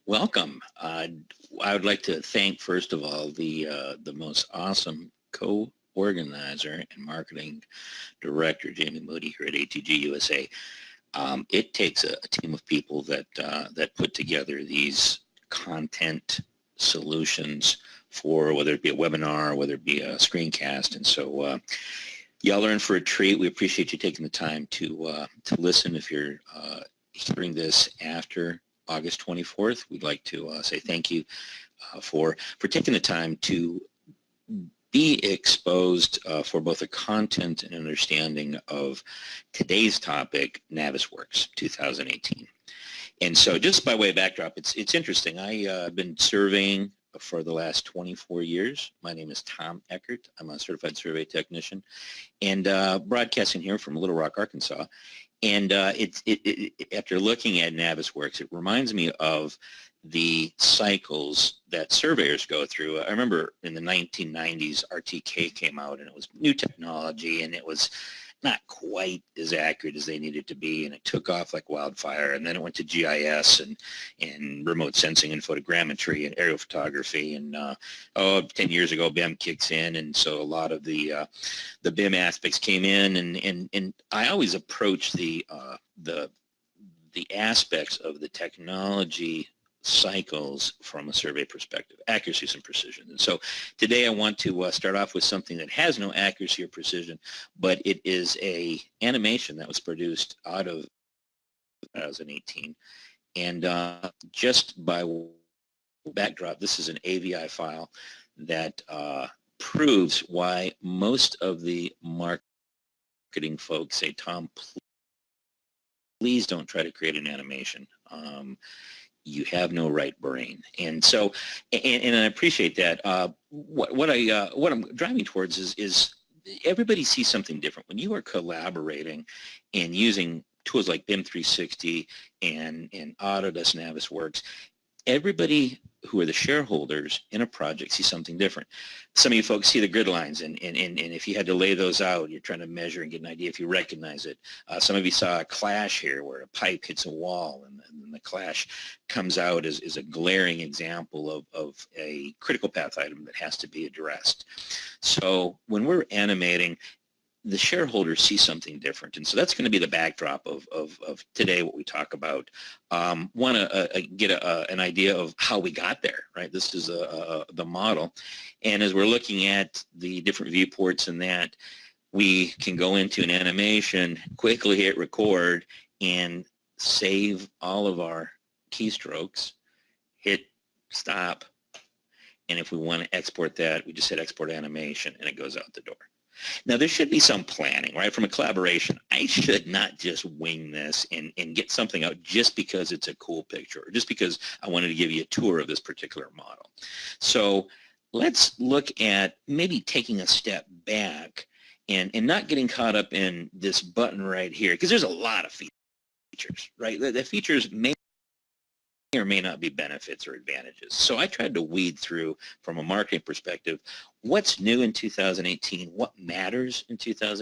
Welcome. I would like to thank, first of all, the most awesome co-organizer and marketing director, Jamie Moody, here at ATG USA. It takes a team of people that put together these content solutions for whether it be a webinar, whether it be a screencast, and so y'all are in for a treat. We appreciate you taking the time to listen. If you're hearing this after August 24th, we'd like to say thank you for taking the time to be exposed for both the content and understanding of today's topic, NavisWorks 2018. And so just by way of backdrop, it's interesting. I've been surveying for the last 24 years. My name is Tom Eckert. I'm a certified survey technician and broadcasting here from Little Rock, Arkansas. And after looking at NavisWorks, it reminds me of the cycles that surveyors go through. I remember in the 1990s, RTK came out, and it was new technology, and it was not quite as accurate as they needed to be, and it took off like wildfire. And then it went to GIS and remote sensing and photogrammetry and aerial photography. And 10 years ago, BIM kicks in, and so a lot of the BIM aspects came in. And I always approach the aspects of the technology cycles from a survey perspective, accuracy and precision. And so today I want to start off with something that has no accuracy or precision, but it is a animation that was produced out of 2018. And just by backdrop, this is an AVI file that proves why most of the marketing folks say, Tom, please don't try to create an animation. You have no right brain. And so, and I appreciate that. What I'm driving towards is everybody sees something different. When you are collaborating and using tools like BIM 360 and Autodesk NavisWorks, everybody who are the shareholders in a project see something different. Some of you folks see the grid lines, and if you had to lay those out, you're trying to measure and get an idea if you recognize it. Some of you saw a clash here where a pipe hits a wall, and the clash comes out as a glaring example of a critical path item that has to be addressed. So when we're animating, the shareholders see something different. And so that's going to be the backdrop of today, what we talk about. Want to get an idea of how we got there, right? This is the model. And as we're looking at the different viewports and that, we can go into an animation, quickly hit record, and save all of our keystrokes, hit stop. And if we want to export that, we just hit export animation, and it goes out the door. Now, there should be some planning, right? From a collaboration, I should not just wing this and get something out just because it's a cool picture or just because I wanted to give you a tour of this particular model. So let's look at maybe taking a step back and not getting caught up in this button right here, because there's a lot of features, right? The features may or may not be benefits or advantages. So I tried to weed through, from a marketing perspective, what's new in 2018, what matters in 2018,